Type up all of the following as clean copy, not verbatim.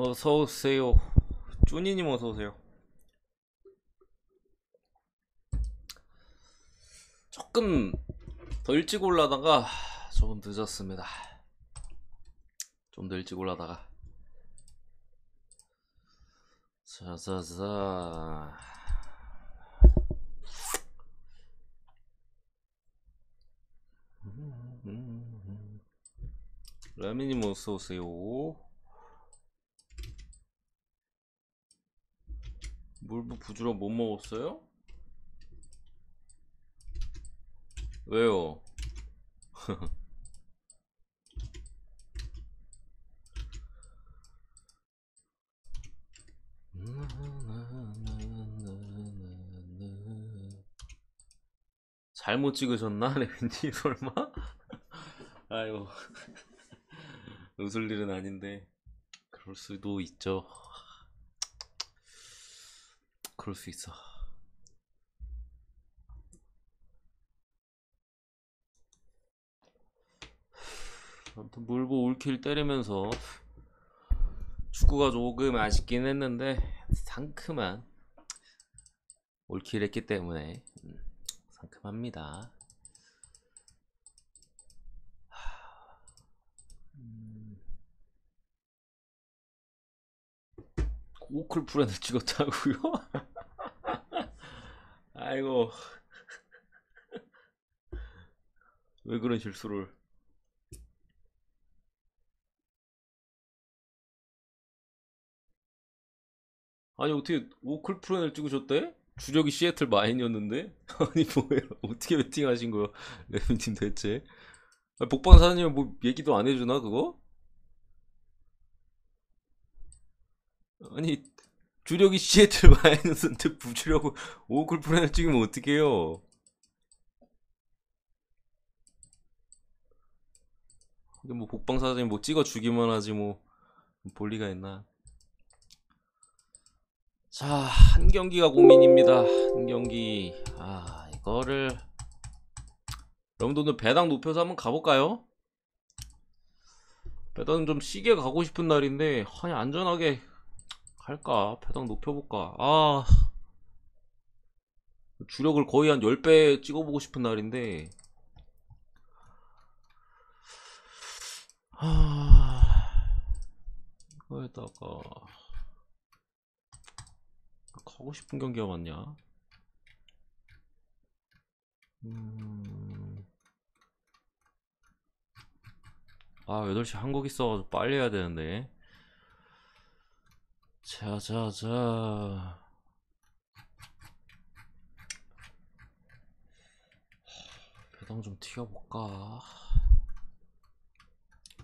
어서오세요. 쭈니님 어서오세요. 조금 더 일찍 올라다가 조금 늦었습니다. 좀 더 일찍 올라다가 자자자. 라미님 어서오세요. 물부 부주로 못 먹었어요? 왜요? 잘못 찍으셨나? 레빈님 설마? 아유, 웃을 일은 아닌데 그럴 수도 있죠. 그럴 수 있어. 아무튼 물보 올킬 때리면서 축구가 조금 아쉽긴 했는데 상큼한 올킬 했기 때문에 상큼합니다. 오클 프렌을 찍었다고요? 아이고, 왜 그런 실수를. 아니 어떻게 오클 프렌을 찍으셨대? 주력이 시애틀 마인이었는데? 아니 뭐예요? 어떻게 베팅하신 거야 레빈팀 대체? 아니, 복방 사장님 뭐 얘기도 안 해주나 그거? 아니 주력이 시애틀 마이너스인데 부주려고 오클 프렌을 찍으면 어떡해요? 근데 뭐 복방 사장님 뭐 찍어주기만 하지 뭐 볼 리가 있나? 자, 한 경기가 고민입니다. 한 경기. 이거를 여러분들 배당 높여서 한번 가볼까요? 배당 좀 시게 가고 싶은 날인데 아니 안전하게 갈까? 배당 높여볼까? 주력을 거의 한 10배 찍어보고 싶은 날인데 이거에다가 가고 싶은 경기가 많냐? 8시 한국 있어가지고 빨리 해야 되는데. 자자자. 배당 좀 튀겨볼까?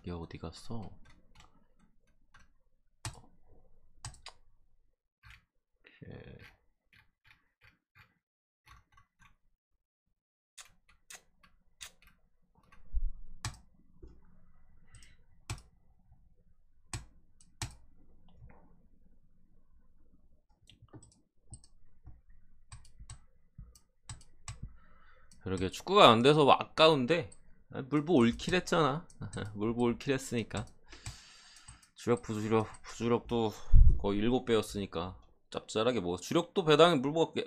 얘 어디 갔어? 오케이. 그러게 축구가 안 돼서 아까운데 물보 올킬 했잖아. 물보 올킬 했으니까 주력 부주력도 거의 7배였으니까 짭짤하게 뭐 주력도 배당이 물보가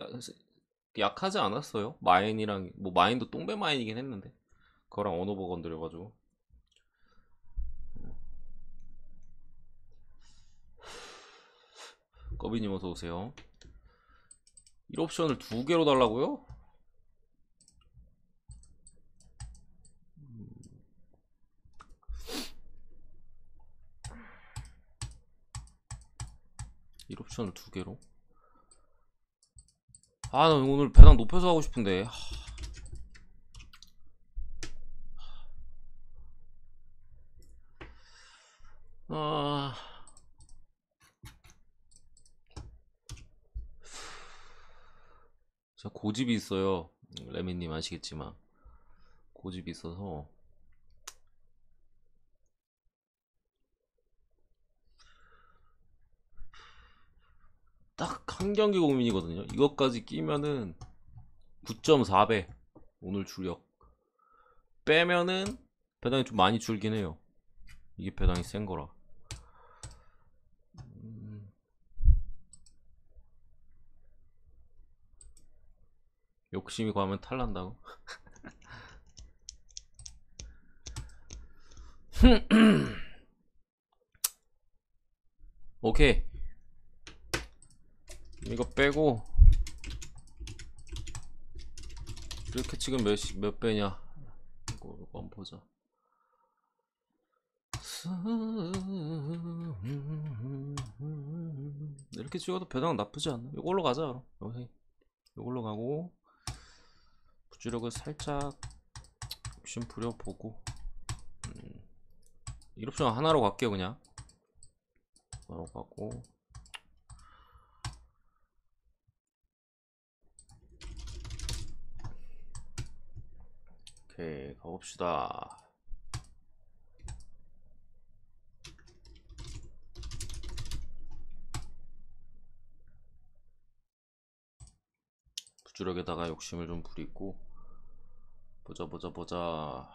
약하지 않았어요. 마인이랑 뭐 마인도 똥배 마인이긴 했는데 그거랑 언어버 건드려가지고. 꺼비님 어서오세요. 1옵션을 2개로 달라고요? 일 옵션을 2개로? 나 오늘 배당 높여서 하고 싶은데. 제가 고집이 있어요. 레미님 아시겠지만 고집이 있어서 딱 한 경기 고민이거든요. 이것까지 끼면은 9.4배 오늘 주력 빼면은 배당이 좀 많이 줄긴 해요. 이게 배당이 센 거라. 욕심이 과하면 탈난다고. 오케이, 이거 빼고 이렇게 지금 몇 배냐 이거 한번 보자. 이렇게 찍어도 배당 나쁘지 않나? 이걸로 가자. 그럼 이걸로 가고 부주력을 살짝 욕심 부려보고 1옵션 하나로 갈게요. 그냥 하나로 가고 오케이 가봅시다. 부주력에다가 욕심을 좀 부리고 보자.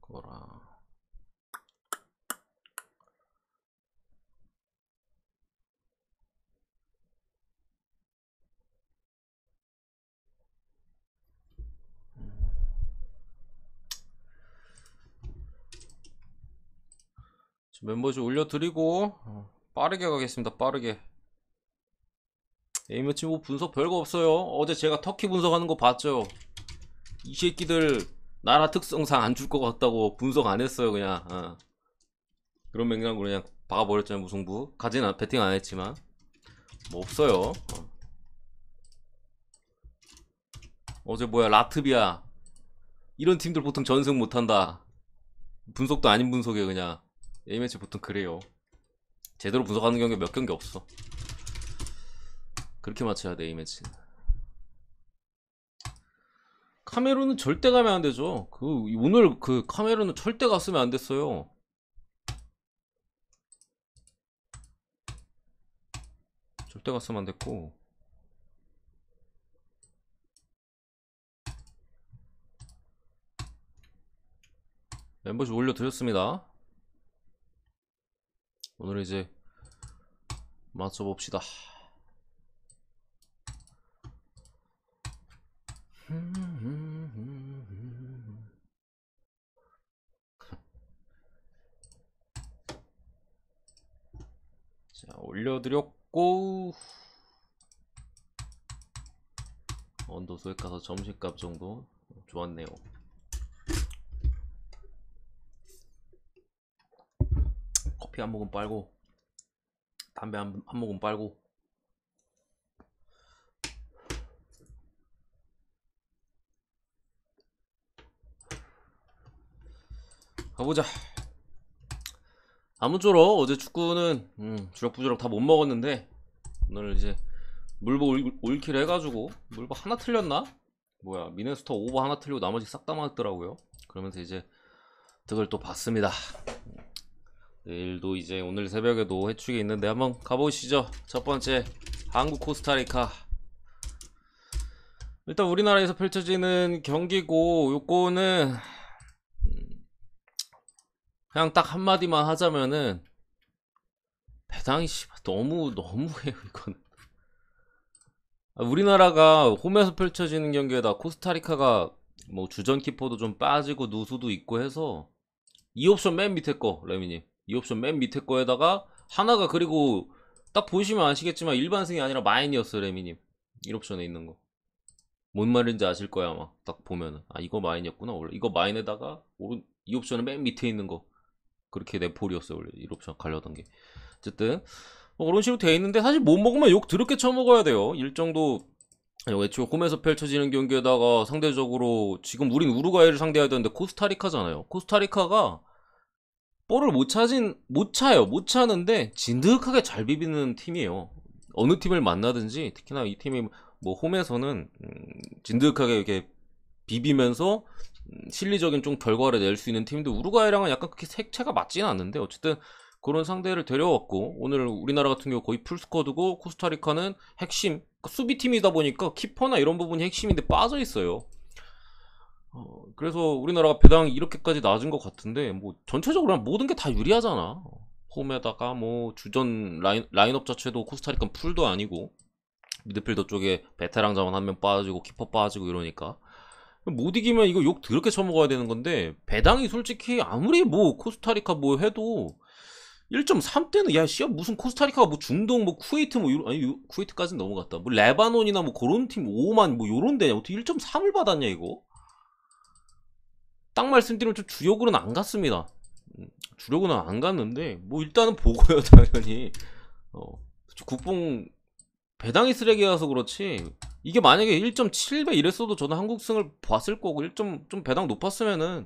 거라. 멤버십 올려드리고 빠르게 가겠습니다. 빠르게. A매치 뭐 분석 별거 없어요. 어제 제가 터키 분석하는 거 봤죠. 이 새끼들 나라 특성상 안 줄 것 같다고 분석 안 했어요. 그냥 그런 맥락으로 그냥 박아버렸잖아요. 무승부. 배팅 안 했지만 뭐 없어요. 어제 뭐야 라트비아 이런 팀들 보통 전승 못한다. 분석도 아닌 분석이에요. 그냥 A매치 보통 그래요. 제대로 분석하는 경우가 몇 경기 없어. 그렇게 맞춰야 돼 A매치. 카메론은 절대 가면 안 되죠. 오늘 그 카메론은 절대 갔으면 안 됐어요. 절대 갔으면 안 됐고. 멤버십 올려드렸습니다. 오늘 이제 맞춰봅시다. 자, 올려드렸고 언더 소액 가서 점심값 정도 좋았네요. 커피 한 모금 빨고 담배 한 모금 빨고 가보자. 아무쪼록 어제 축구는 주력부주력 다 못 먹었는데 오늘 이제 물보 올킬 해가지고 물보 하나 틀렸나? 뭐야 미네소타 오버 하나 틀리고 나머지 싹 다 맞더라고요. 그러면서 이제 득을 또 봤습니다. 내일도 이제 오늘 새벽에도 해축이 있는데 한번 가보시죠. 첫 번째 한국 코스타리카. 일단 우리나라에서 펼쳐지는 경기고 요거는 그냥 딱 한마디만 하자면은 배당이 너무해요 이건. 우리나라가 홈에서 펼쳐지는 경기에다 코스타리카가 뭐 주전 키퍼도 좀 빠지고 누수도 있고 해서 이 옵션 맨 밑에 거 레미님 이 옵션 맨 밑에 거에다가 하나가 그리고 딱 보시면 아시겠지만 일반승이 아니라 마인이었어요. 레미님 1옵션에 있는 거 뭔 말인지 아실 거야 아마 딱 보면은. 아 이거 마인이었구나. 원래 이거 마인에다가 이 옵션은 맨 밑에 있는 거 그렇게 네폴이었어요. 원래 1옵션 가려던 게. 어쨌든 뭐 그런 식으로 돼 있는데 사실 못 먹으면 욕 더럽게 쳐먹어야 돼요. 일정도 애초에 홈에서 펼쳐지는 경기에다가 상대적으로 지금 우린 우루과이를 상대해야 되는데 코스타리카잖아요. 코스타리카가 볼을 못 차요. 못 차는데 진득하게 잘 비비는 팀이에요. 어느 팀을 만나든지 특히나 이 팀이 뭐 홈에서는 진득하게 이렇게 비비면서 실리적인 좀 결과를 낼 수 있는 팀인데 우루과이랑은 약간 그렇게 색채가 맞지는 않는데 어쨌든 그런 상대를 데려왔고 오늘 우리나라 같은 경우 거의 풀스쿼드고 코스타리카는 핵심 수비팀이다 보니까 키퍼나 이런 부분이 핵심인데 빠져있어요. 그래서 우리나라가 배당이 이렇게까지 낮은 것 같은데 뭐 전체적으로 모든 게 다 유리하잖아. 홈에다가 뭐 주전 라인업 자체도 코스타리카 풀도 아니고 미드필더 쪽에 베테랑 자원 한 명 빠지고 키퍼 빠지고 이러니까 못 이기면 이거 욕 더럽게 쳐먹어야 되는 건데, 배당이 솔직히 아무리 뭐 코스타리카 뭐 해도 1.3대는 야 씨야 무슨 코스타리카가 뭐 중동 뭐 쿠웨이트 뭐 아니 쿠웨이트까지는 넘어갔다, 뭐 레바논이나 뭐 그런 팀 5만 뭐 요런 데냐 어떻게 1.3을 받았냐 이거. 딱 말씀드리면 좀 주력으로는 안 갔습니다. 주력으로는 안 갔는데 뭐 일단은 보고요 당연히. 국뽕 배당이 쓰레기라서 그렇지, 이게 만약에 1.7배 이랬어도 저는 한국승을 봤을 거고, 좀 배당 높았으면은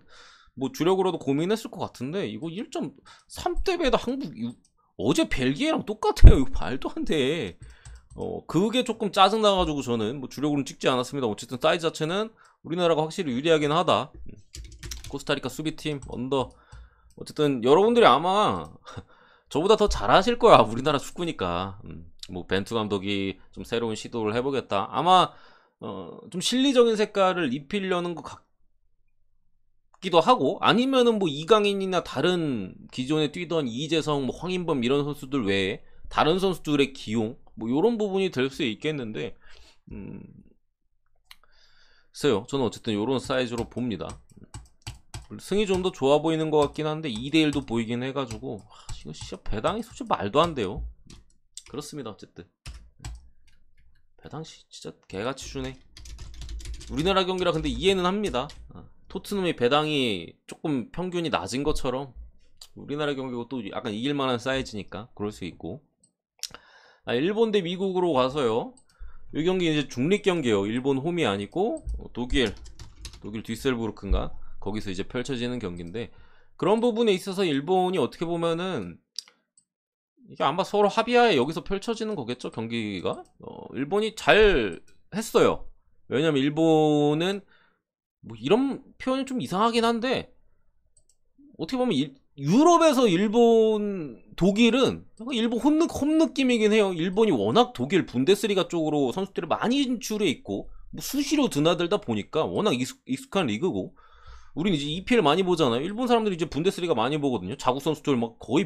뭐 주력으로도 고민했을 것 같은데, 이거 1.3대배다 한국 어제 벨기에랑 똑같아요. 이거 말도 안 돼. 그게 조금 짜증나가지고 저는 뭐 주력으로는 찍지 않았습니다. 어쨌든 사이즈 자체는 우리나라가 확실히 유리하긴 하다. 코스타리카 수비팀 언더, 어쨌든 여러분들이 아마 저보다 더 잘하실 거야 우리나라 축구니까. 뭐 벤투 감독이 좀 새로운 시도를 해보겠다, 아마 좀 실리적인 색깔을 입히려는 것 같기도 하고, 아니면은 뭐 이강인이나 다른 기존에 뛰던 이재성, 뭐 황인범 이런 선수들 외에 다른 선수들의 기용, 뭐 요런 부분이 될 수 있겠는데, 글쎄요, 저는 어쨌든 요런 사이즈로 봅니다. 승이 좀 더 좋아 보이는 것 같긴 한데 2대1도 보이긴 해가지고 이거 진짜 배당이 솔직히 말도 안 돼요. 그렇습니다. 어쨌든 배당 진짜 개같이 주네. 우리나라 경기라 근데 이해는 합니다. 토트넘이 배당이 조금 평균이 낮은 것처럼 우리나라 경기고 또 약간 이길만한 사이즈니까 그럴 수 있고. 일본 대 미국으로 가서요, 이 경기 이제 중립 경기예요. 일본 홈이 아니고 독일 뒤셀부르크인가 거기서 이제 펼쳐지는 경기인데, 그런 부분에 있어서 일본이 어떻게 보면은 이게 아마 서로 합의하에 여기서 펼쳐지는 거겠죠, 경기가. 일본이 잘 했어요. 왜냐면 일본은 뭐 이런 표현이 좀 이상하긴 한데, 어떻게 보면 유럽에서 독일은 일본 홈 느낌이긴 해요. 일본이 워낙 독일 분데스리가 쪽으로 선수들이 많이 인출해 있고 뭐 수시로 드나들다 보니까 워낙 익숙한 리그고, 우린 이제 EPL 많이 보잖아요. 일본 사람들이 이제 분데스리가 많이 보거든요. 자국 선수들 막 거의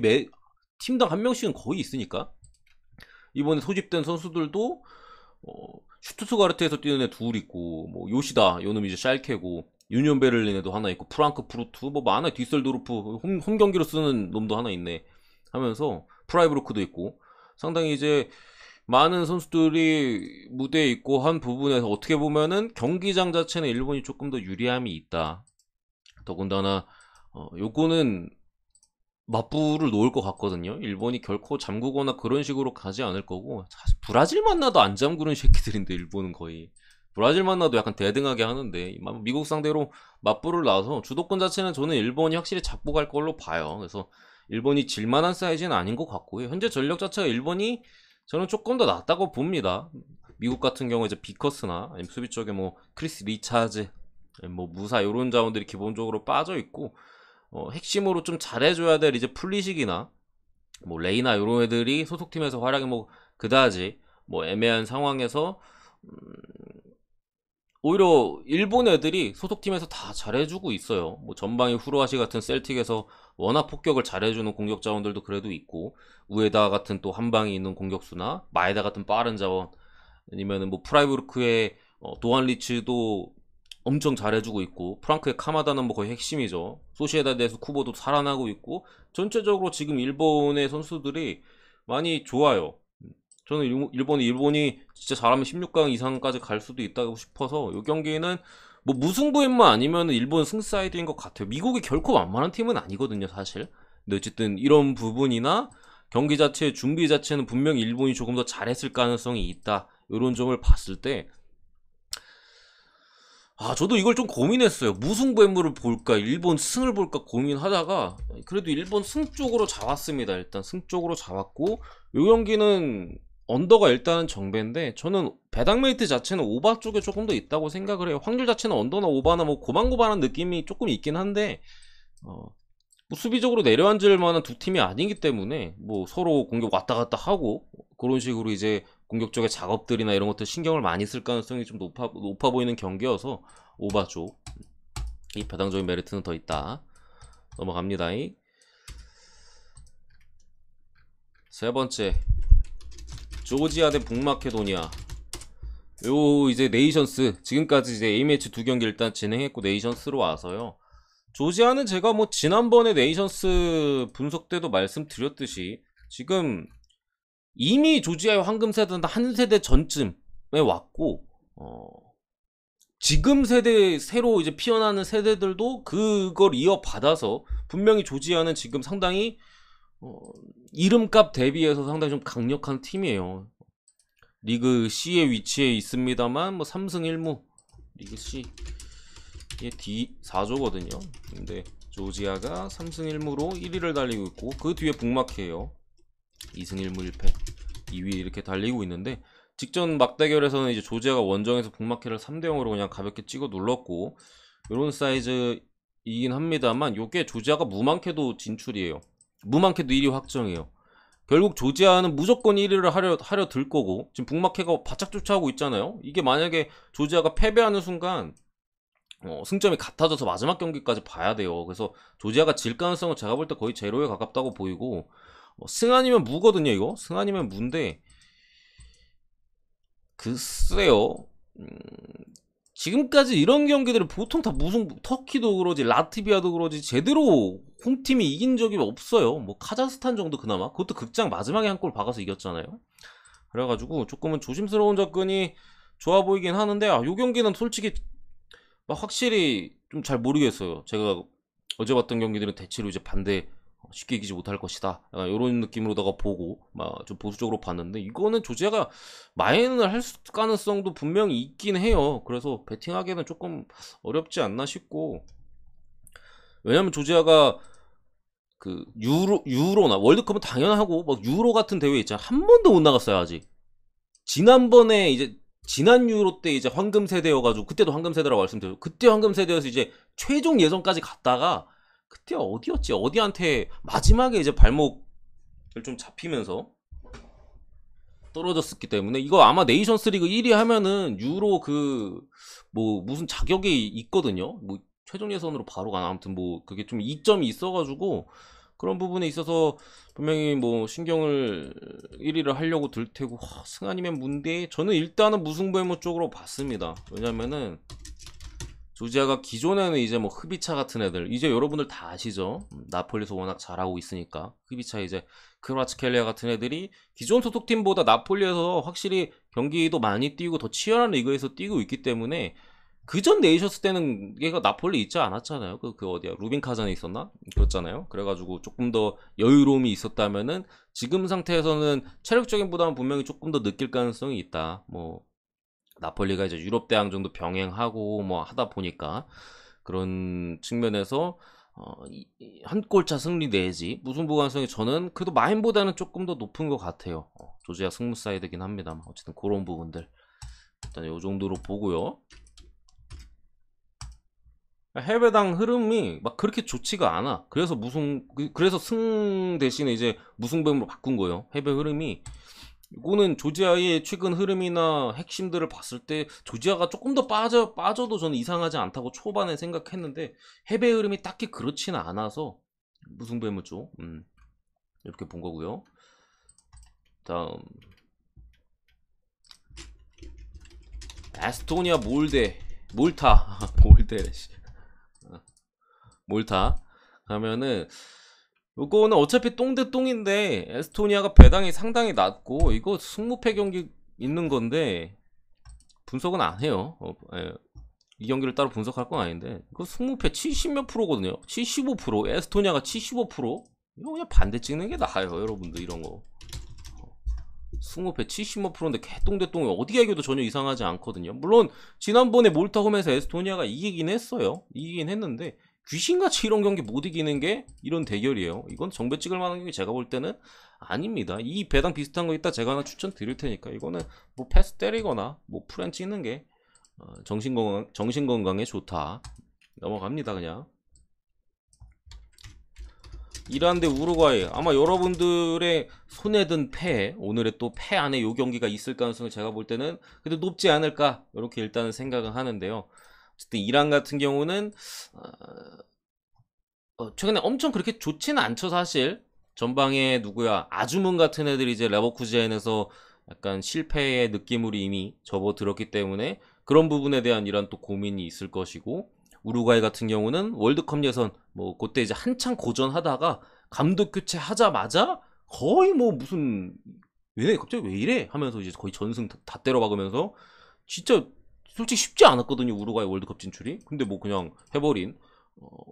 팀당 한 명씩은 거의 있으니까. 이번에 소집된 선수들도 슈투트가르트에서 뛰는 애 둘 있고, 뭐 요시다 요놈 이제 샬케고, 유니온 베를린에도 하나 있고, 프랑크푸르트 뭐 많아, 뒤셀도르프 홈 경기로 쓰는 놈도 하나 있네 하면서 프라이브루크도 있고, 상당히 이제 많은 선수들이 무대에 있고 한 부분에서 어떻게 보면은 경기장 자체는 일본이 조금 더 유리함이 있다. 더군다나 요거는 맞불을 놓을 것 같거든요. 일본이 결코 잠그거나 그런 식으로 가지 않을 거고, 사실 브라질 만나도 안 잠그는 새끼들인데 일본은 거의 브라질 만나도 약간 대등하게 하는데, 미국 상대로 맞불을 놔서 주도권 자체는 저는 일본이 확실히 잡고 갈 걸로 봐요. 그래서 일본이 질만한 사이즈는 아닌 것 같고요. 현재 전력 자체가 일본이 저는 조금 더 낫다고 봅니다. 미국 같은 경우에 이제 비커스나 아니면 수비 쪽에 뭐 크리스 리차즈, 뭐 무사 요런 자원들이 기본적으로 빠져 있고, 핵심으로 좀 잘해줘야 될 이제 플리식이나 뭐 레이나 요런 애들이 소속팀에서 활약이 뭐 그다지 뭐 애매한 상황에서 오히려 일본 애들이 소속팀에서 다 잘해주고 있어요. 뭐 전방위 후루아시 같은 셀틱에서 워낙 폭격을 잘해주는 공격 자원들도 그래도 있고, 우에다 같은 또 한방이 있는 공격수나 마에다 같은 빠른 자원, 아니면은 뭐 프라이부르크의 도안 리츠도 엄청 잘해주고 있고, 프랑크의 카마다는 뭐 거의 핵심이죠. 소시에다드에서 쿠보도 살아나고 있고, 전체적으로 지금 일본의 선수들이 많이 좋아요. 저는 일본이 진짜 잘하면 16강 이상까지 갈 수도 있다고 싶어서, 이 경기는 뭐 무승부에만 아니면 일본 승사이드인 것 같아요. 미국이 결코 만만한 팀은 아니거든요 사실. 근데 어쨌든 이런 부분이나 경기 자체 준비 자체는 분명히 일본이 조금 더 잘했을 가능성이 있다, 이런 점을 봤을 때 저도 이걸 좀 고민했어요. 무승부 엠물을 볼까 일본 승을 볼까 고민하다가 그래도 일본 승 쪽으로 잡았습니다. 일단 승 쪽으로 잡았고, 요 경기는 언더가 일단은 정배인데, 저는 배당 메이트 자체는 오바 쪽에 조금 더 있다고 생각을 해요. 확률 자체는 언더나 오바나 뭐 고만고만한 느낌이 조금 있긴 한데, 뭐 수비적으로 내려앉을 만한 두 팀이 아니기 때문에 뭐 서로 공격 왔다 갔다 하고 그런 식으로 이제 공격적인 작업들이나 이런 것들 신경을 많이 쓸 가능성이 좀 높아 보이는 경기여서 오바 쪽 이 배당적인 메리트는 더 있다. 넘어갑니다. 세 번째 조지아 대 북마케도니아. 요 이제 네이션스 지금까지 이제 A매치 2경기 일단 진행했고 네이션스로 와서요. 조지아는 제가 뭐 지난번에 네이션스 분석 때도 말씀드렸듯이 지금 이미 조지아의 황금 세대는 한 세대 전쯤에 왔고 지금 세대 새로 이제 피어나는 세대들도 그걸 이어받아서 분명히 조지아는 지금 상당히 이름값 대비해서 상당히 좀 강력한 팀이에요. 리그 C에 위치해 있습니다만 뭐 3승 1무 리그 C 이게 D 4조거든요. 근데 조지아가 3승 1무로 1위를 달리고 있고 그 뒤에 북마케예요. 2승 1무 1패 2위 이렇게 달리고 있는데 직전 막대결에서는 이제 조지아가 원정에서 북마케를 3대 0으로 그냥 가볍게 찍어 눌렀고 요런 사이즈이긴 합니다만 요게 조지아가 무망케도 진출이에요. 무망케도 1위 확정이에요. 결국 조지아는 무조건 1위를 하려 들 거고 지금 북마케가 바짝 쫓아오고 있잖아요. 이게 만약에 조지아가 패배하는 순간 승점이 같아져서 마지막 경기까지 봐야 돼요. 그래서 조지아가 질 가능성은 제가 볼 때 거의 제로에 가깝다고 보이고 승 아니면 무거든요. 이거 승 아니면 무인데 글쎄요. 지금까지 이런 경기들은 보통 다 무슨 터키도 그러지 라트비아도 그러지 제대로 홈팀이 이긴 적이 없어요. 뭐 카자흐스탄 정도 그나마 그것도 극장 마지막에 한 골 박아서 이겼잖아요. 그래가지고 조금은 조심스러운 접근이 좋아 보이긴 하는데 요 경기는 솔직히 막 확실히 좀 잘 모르겠어요. 제가 어제 봤던 경기들은 대체로 이제 반대 쉽게 이기지 못할 것이다. 약간 이런 느낌으로다가 보고 막 좀 보수적으로 봤는데 이거는 조지아가 마인을 할 가능성도 분명히 있긴 해요. 그래서 배팅하기에는 조금 어렵지 않나 싶고 왜냐면 조지아가 그 유로나 월드컵은 당연하고 막 유로 같은 대회 있잖아. 한 번도 못 나갔어요 아직. 지난번에 이제 지난 유로 때 이제 황금 세대여가지고 그때도 황금 세대라고 말씀드렸고 그때 황금 세대여서 이제 최종 예선까지 갔다가 그때 어디였지? 어디한테 마지막에 이제 발목을 좀 잡히면서 떨어졌었기 때문에 이거 아마 네이션스 리그 1위 하면은 유로 그 뭐 무슨 자격이 있거든요. 뭐 최종 예선으로 바로 가나 아무튼 뭐 그게 좀 이점이 있어가지고 그런 부분에 있어서 분명히 뭐 신경을 1위를 하려고 들 테고 승 아니면 문데 저는 일단은 무승부의무 쪽으로 봤습니다. 왜냐면은 조지아가 기존에는 이제 뭐 흡이차 같은 애들 이제 여러분들 다 아시죠? 나폴리에서 워낙 잘하고 있으니까 흡이차 이제 크라츠켈리아 같은 애들이 기존 소속팀보다 나폴리에서 확실히 경기도 많이 뛰고 더 치열한 리그에서 뛰고 있기 때문에 그전 네이션스 때는 얘가 나폴리 있지 않았잖아요. 그 어디야 루빈 카잔에 있었나? 그렇잖아요. 그래가지고 조금 더 여유로움이 있었다면은 지금 상태에서는 체력적인 부담은 분명히 조금 더 느낄 가능성이 있다. 뭐 나폴리가 이제 유럽 대항 정도 병행하고 뭐 하다 보니까 그런 측면에서 한 골차 승리 내지 무승부 가능성이 저는 그래도 마인보다는 조금 더 높은 것 같아요. 조지아 승무 사이드긴 합니다만 어쨌든 그런 부분들 일단 요 정도로 보고요. 해외당 흐름이 막 그렇게 좋지가 않아. 그래서 승 대신에 이제 무승부로 바꾼 거예요. 해외 흐름이. 이거는 조지아의 최근 흐름이나 핵심들을 봤을 때 조지아가 조금 더 빠져도 저는 이상하지 않다고 초반에 생각했는데 해외 흐름이 딱히 그렇지는 않아서 무승부의 쪽 이렇게 본 거고요. 다음 에스토니아 몰타 몰타 가면은 요거는 어차피 똥 대 똥인데 에스토니아가 배당이 상당히 낮고 이거 승무패 경기 있는 건데 분석은 안 해요. 예. 이 경기를 따로 분석할 건 아닌데 이거 승무패 70몇 프로거든요. 75% 에스토니아가 75% 이거 그냥 반대 찍는 게 나아요 여러분들. 이런 거 승무패 70몇 프로인데 개똥 대 똥이 어디가 이겨도 전혀 이상하지 않거든요. 물론 지난번에 몰타 홈에서 에스토니아가 이기긴 했어요. 이기긴 했는데 귀신같이 이런 경기 못 이기는 게 이런 대결이에요. 이건 정배 찍을 만한 경기 제가 볼 때는 아닙니다. 이 배당 비슷한 거 있다 제가 하나 추천 드릴 테니까 이거는 뭐 패스 때리거나 뭐 프렌 찍는 게 정신건강에 좋다. 넘어갑니다 그냥. 이란 대 우루과이 아마 여러분들의 손에 든 패 오늘의 또 패 안에 요 경기가 있을 가능성이 제가 볼 때는 그래도 높지 않을까 이렇게 일단은 생각은 하는데요. 어쨌든 이란 같은 경우는 최근에 엄청 그렇게 좋지는 않죠 사실. 전방에 누구야 아주문 같은 애들이 이제 레버쿠젠에서 약간 실패의 느낌으로 이미 접어들었기 때문에 그런 부분에 대한 이런 또 고민이 있을 것이고, 우루과이 같은 경우는 월드컵 예선 뭐 그때 이제 한창 고전하다가 감독 교체하자마자 거의 뭐 무슨 왜 갑자기 왜 이래 하면서 이제 거의 전승 다 때려박으면서 진짜 솔직히 쉽지 않았거든요, 우루과이 월드컵 진출이. 근데 뭐 그냥 해버린,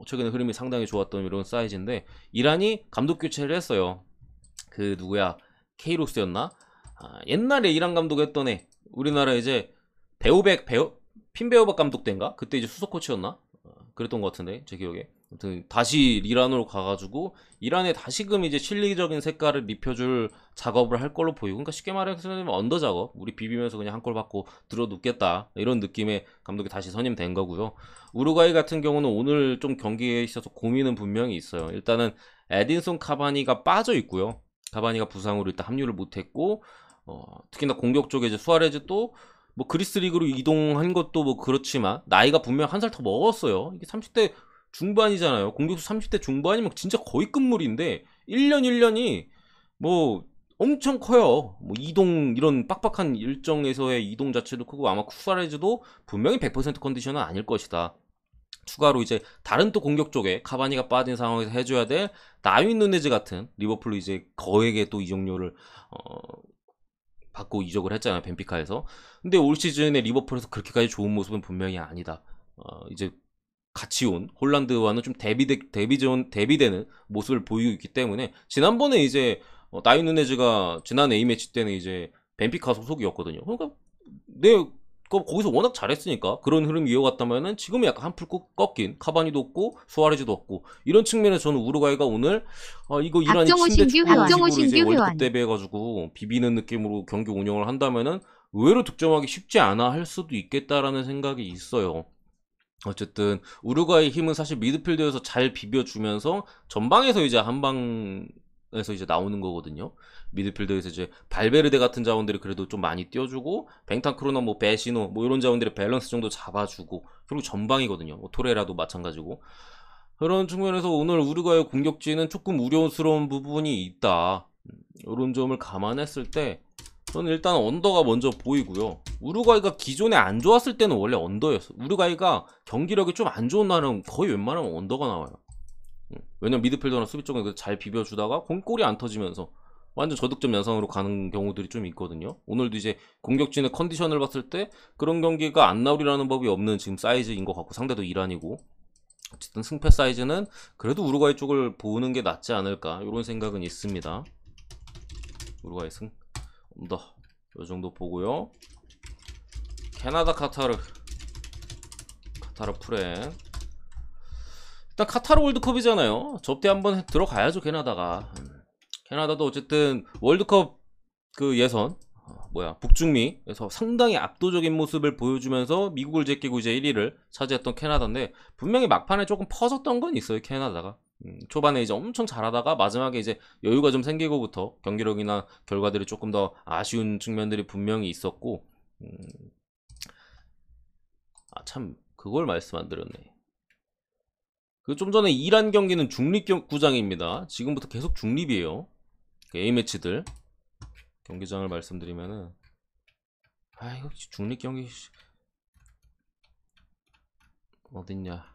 최근에 흐름이 상당히 좋았던 이런 사이즈인데, 이란이 감독 교체를 했어요. 그 누구야, 케이로스였나? 옛날에 이란 감독 했던 애, 우리나라 이제 배우 핀베어박 감독 때인가? 그때 이제 수석 코치였나? 그랬던 것 같은데 제 기억에. 아무튼 다시 이란으로 가가지고 이란에 다시금 이제 실리적인 색깔을 입혀줄 작업을 할 걸로 보이고, 그러니까 쉽게 말해서 언더 작업, 우리 비비면서 그냥 한 골 받고 들어 눕겠다 이런 느낌의 감독이 다시 선임된 거고요. 우루과이 같은 경우는 오늘 좀 경기에 있어서 고민은 분명히 있어요. 일단은 에딘손 카바니가 빠져 있고요. 카바니가 부상으로 일단 합류를 못했고, 특히나 공격 쪽에 이제 수아레즈 또 뭐 그리스 리그로 이동한 것도 뭐 그렇지만 나이가 분명 한 살 더 먹었어요. 이게 30대 중반이잖아요. 공격수 30대 중반이면 진짜 거의 끝물인데 1년 1년이 뭐 엄청 커요. 뭐 이동, 이런 빡빡한 일정에서의 이동 자체도 크고, 아마 쿠사레즈도 분명히 100% 컨디션은 아닐 것이다. 추가로 이제 다른 또 공격 쪽에 카바니가 빠진 상황에서 해줘야 될 다윈 누네즈 같은, 리버풀로 이제 거액의 또 이적료를 받고 이적을 했잖아요, 벤피카에서. 근데 올 시즌에 리버풀에서 그렇게까지 좋은 모습은 분명히 아니다. 이제 같이 온 홀란드와는 좀 대비되는 모습을 보이고 있기 때문에, 지난번에 이제 다윈 누네즈가 지난 A매치 때는 이제 벤피카 소속이었거든요. 그러니까 거기서 워낙 잘했으니까 그런 흐름 이어갔다면은 지금은 약간 한풀 꺾인 카바니도 없고 수아레즈도 없고, 이런 측면에서 저는 우루과이가 오늘 이거 이란이 침대 축구식으로 이제 월드컵 대비해가지고 비비는 느낌으로 경기 운영을 한다면은 의외로 득점하기 쉽지 않아 할 수도 있겠다라는 생각이 있어요. 어쨌든 우루과이 힘은 사실 미드필드에서 잘 비벼주면서 전방에서 이제 한방에서 이제 나오는 거거든요. 미드필드에서 이제 발베르데 같은 자원들이 그래도 좀 많이 띄워주고, 뱅탄크루나 뭐 베시노 뭐 이런 자원들의 밸런스 정도 잡아주고, 그리고 전방이거든요. 뭐 토레라도 마찬가지고. 그런 측면에서 오늘 우루과이 공격진은 조금 우려스러운 부분이 있다. 이런 점을 감안했을 때 저는 일단 언더가 먼저 보이고요. 우루과이가 기존에 안 좋았을 때는 원래 언더였어. 우루과이가 경기력이 좀 안 좋은 날은 거의 웬만하면 언더가 나와요. 왜냐면 미드필더나 수비 쪽은 잘 비벼주다가 골이 안 터지면서 완전 저득점 양상으로 가는 경우들이 좀 있거든요. 오늘도 이제 공격진의 컨디션을 봤을 때 그런 경기가 안 나오리라는 법이 없는 지금 사이즈인 것 같고, 상대도 이란이고, 어쨌든 승패 사이즈는 그래도 우루과이 쪽을 보는 게 낫지 않을까, 이런 생각은 있습니다. 우루과이 승 언더 요 정도 보고요. 캐나다 카타르 프렌, 일단 카타르 월드컵이잖아요. 접대 한번 들어가야죠, 캐나다가. 캐나다도 어쨌든 월드컵 그 예선 북중미에서 상당히 압도적인 모습을 보여주면서 미국을 제끼고 이제 1위를 차지했던 캐나다인데, 분명히 막판에 조금 퍼졌던 건 있어요, 캐나다가. 초반에 이제 엄청 잘하다가 마지막에 이제 여유가 좀 생기고부터 경기력이나 결과들이 조금 더 아쉬운 측면들이 분명히 있었고, 참 그걸 말씀 안 드렸네. 그 좀 전에 이란 경기는 중립구장입니다. 지금부터 계속 중립이에요. A매치들 경기장을 말씀드리면은, 이거 중립 경기 어딨냐.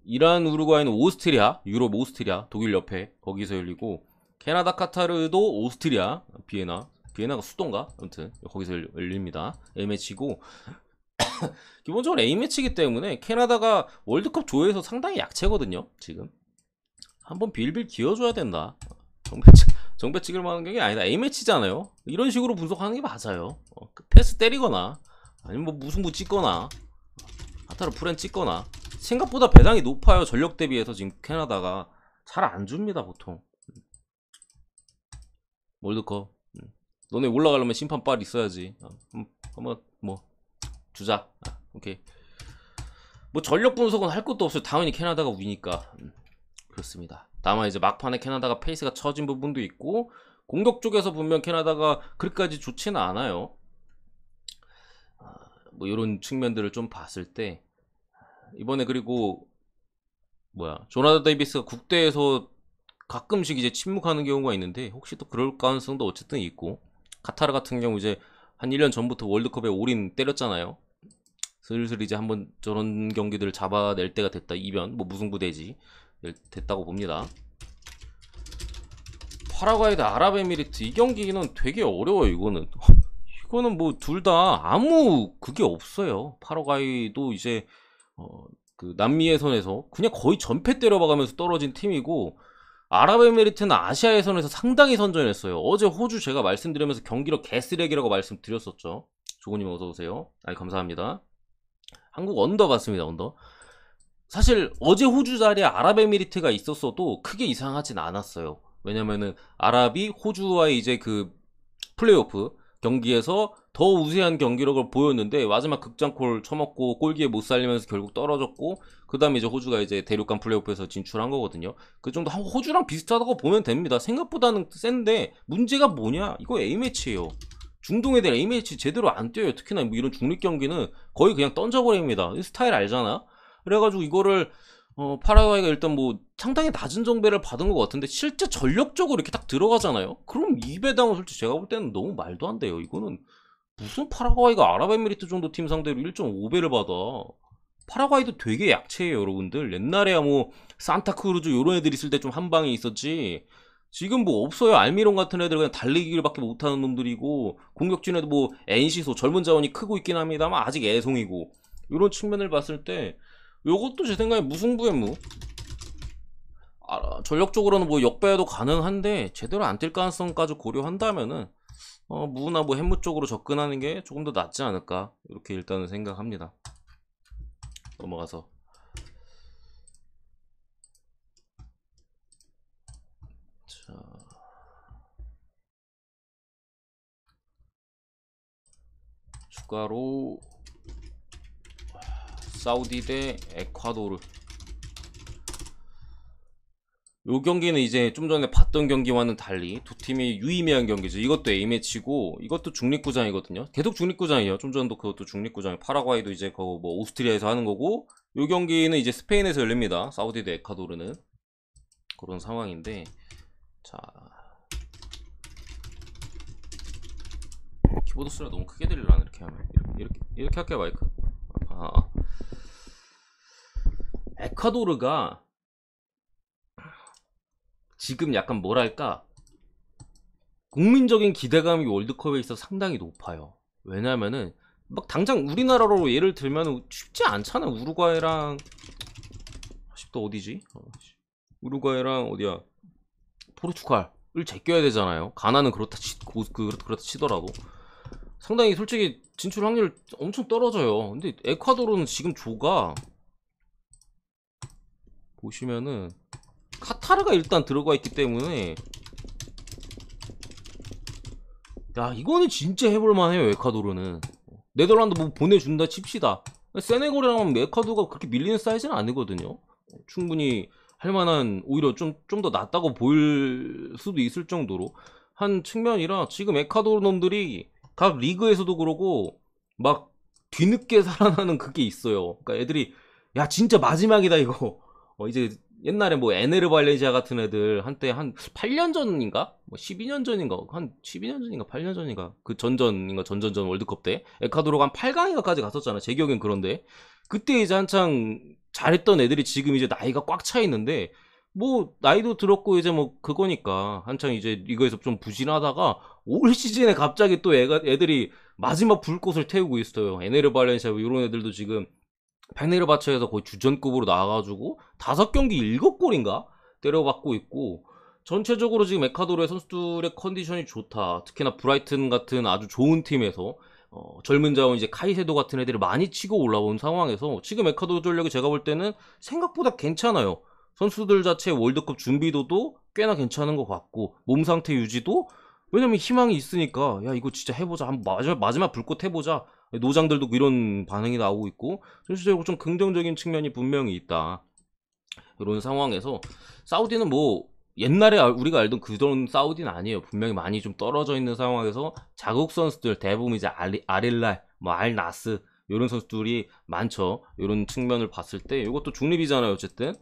이란 우루과이는 오스트리아, 유럽 오스트리아, 독일 옆에 거기서 열리고, 캐나다 카타르도 오스트리아, 비에나가 수도인가? 아무튼 거기서 열립니다. A매치고, 기본적으로 A매치이기 때문에 캐나다가 월드컵 조에서 상당히 약체거든요. 지금 한번 빌빌 기어줘야 된다. 정배 찍을 만한 경기 아니다. A매치잖아요. 이런 식으로 분석하는 게 맞아요. 패스 때리거나 아니면 뭐 무승부 찍거나 카타르 프렌 찍거나. 생각보다 배당이 높아요. 전력 대비해서 지금 캐나다가 잘 안 줍니다, 보통. 월드컵 너네 올라가려면 심판 빨 있어야지. 한번 뭐 주자. 오케이. 뭐 전력 분석은 할 것도 없어요. 당연히 캐나다가 위니까. 그렇습니다. 다만 이제 막판에 캐나다가 페이스가 처진 부분도 있고, 공격 쪽에서 분명 캐나다가 그렇게까지 좋지는 않아요. 뭐 이런 측면들을 좀 봤을 때, 이번에 그리고 조나단 데이비스가 국대에서 가끔씩 이제 침묵하는 경우가 있는데 혹시 또 그럴 가능성도 어쨌든 있고, 카타르 같은 경우 이제 한 1년 전부터 월드컵에 올인 때렸잖아요. 슬슬 이제 한번 저런 경기들을 잡아낼 때가 됐다. 이변 무승부대지 됐다고 봅니다. 파라과이 대 아랍에미리트, 이 경기는 되게 어려워요. 이거는 뭐 둘 다 아무 그게 없어요. 파라과이도 이제 그 남미 예선에서 그냥 거의 전패 때려박으면서 떨어진 팀이고, 아랍에미리트는 아시아 예선에서 상당히 선전했어요. 어제 호주 제가 말씀드리면서 경기력 개쓰레기라고 말씀드렸었죠. 조고님 어서오세요. 감사합니다. 한국 언더 봤습니다. 언더. 사실 어제 호주 자리에 아랍에미리트가 있었어도 크게 이상하진 않았어요. 왜냐면은 아랍이 호주와의 이제 그 플레이오프 경기에서 더 우세한 경기력을 보였는데 마지막 극장골 쳐먹고 골기에 못 살리면서 결국 떨어졌고, 그 다음에 이제 호주가 이제 대륙간 플레이오프에서 진출한 거거든요. 그 정도 호주랑 비슷하다고 보면 됩니다. 생각보다는 센데 문제가 뭐냐? 이거 A매치예요. 중동 애들 A매치 제대로 안 뛰어요. 특히나 뭐 이런 중립 경기는 거의 그냥 던져버립니다. 스타일 알잖아. 그래가지고 이거를 파라과이가 일단 뭐 상당히 낮은 정배를 받은 것 같은데 실제 전력적으로 이렇게 딱 들어가잖아요. 그럼 이 배당은 솔직히 제가 볼 때는 너무 말도 안 돼요. 이거는 무슨 파라과이가 아랍에미리트 정도 팀 상대로 1.5배를 받아. 파라과이도 되게 약체예요, 여러분들. 옛날에야 뭐 산타크루즈 요런 애들 있을 때 좀 한 방이 있었지, 지금 뭐 없어요. 알미론 같은 애들 그냥 달리기를 밖에 못하는 놈들이고, 공격진에도 뭐 NC소 젊은 자원이 크고 있긴 합니다만 아직 애송이고, 이런 측면을 봤을 때 요것도 제 생각에 무승부의 무. 전력적으로는 뭐 역배도 가능한데 제대로 안 뛸 가능성까지 고려한다면은 무나 뭐 햄무 쪽으로 접근하는 게 조금 더 낫지 않을까, 이렇게 일단은 생각합니다. 넘어가서 자, 추가로 사우디 대 에콰도르. 요 경기는 이제 좀 전에 봤던 경기와는 달리 두 팀이 유의미한 경기죠. 이것도 A매치고 이것도 중립구장이거든요. 계속 중립구장이에요. 좀 전도 그것도 중립구장이에요. 파라과이도 이제 뭐 오스트리아에서 하는 거고, 요 경기는 이제 스페인에서 열립니다. 사우디 대 에콰도르는. 그런 상황인데, 자, 키보드 소리가 너무 크게 들리려나 이렇게 하면. 이렇게 할게요, 마이크. 에콰도르가 지금 약간 뭐랄까, 국민적인 기대감이 월드컵에 있어 상당히 높아요. 왜냐면은 막 당장 우리나라로 예를 들면 쉽지 않잖아. 우루과이랑 또 어디지? 우루과이랑 어디야? 포르투갈을 제껴야 되잖아요. 가나는 그렇다 치더라도 상당히 솔직히 진출 확률 엄청 떨어져요. 근데 에콰도르는 지금 조가 보시면은 카타르가 일단 들어가 있기 때문에, 야 이거는 진짜 해볼만 해요. 에콰도르는 네덜란드 뭐 보내준다 칩시다. 세네갈이랑 하면 에콰도르가 그렇게 밀리는 사이즈는 아니거든요. 충분히 할만한, 오히려 좀 더 낫다고 보일 수도 있을 정도로 한 측면이라, 지금 에콰도르 놈들이 각 리그에서도 그러고 막 뒤늦게 살아나는 그게 있어요. 그러니까 애들이 야 진짜 마지막이다 이거. 이제 옛날에 뭐 에네르 발레지아 같은 애들 한때 한 8년 전인가? 뭐 12년 전인가? 한 12년 전인가? 8년 전인가? 그 전전전 월드컵 때 에콰도르가 한 8강인가까지 갔었잖아. 제 기억엔 그런데 그때 이제 한창 잘했던 애들이 지금 이제 나이가 꽉 차 있는데, 뭐 나이도 들었고 이제 뭐 그거니까 한창 이제 리그에서 좀 부진하다가 올 시즌에 갑자기 또 애들이 마지막 불꽃을 태우고 있어요. 에네르 발렌시아 이런 애들도 지금 페네르바체에서 거의 주전급으로 나와가지고 5경기 7골인가 때려받고 있고, 전체적으로 지금 에콰도르의 선수들의 컨디션이 좋다. 특히나 브라이튼 같은 아주 좋은 팀에서 젊은 자원 이제 카이세도 같은 애들이 많이 치고 올라온 상황에서 지금 에콰도르 전력이 제가 볼 때는 생각보다 괜찮아요. 선수들 자체 월드컵 준비도도 꽤나 괜찮은 것 같고, 몸 상태 유지도, 왜냐면 희망이 있으니까 야 이거 진짜 해보자, 한번 마지막 불꽃 해보자, 노장들도 이런 반응이 나오고 있고, 전체적으로 좀 긍정적인 측면이 분명히 있다. 이런 상황에서 사우디는 뭐 옛날에 우리가 알던 그런 사우디는 아니에요. 분명히 많이 좀 떨어져 있는 상황에서 자국 선수들 대부분 이제 아릴랄, 뭐 알나스 이런 선수들이 많죠. 이런 측면을 봤을 때 이것도 중립이잖아요. 어쨌든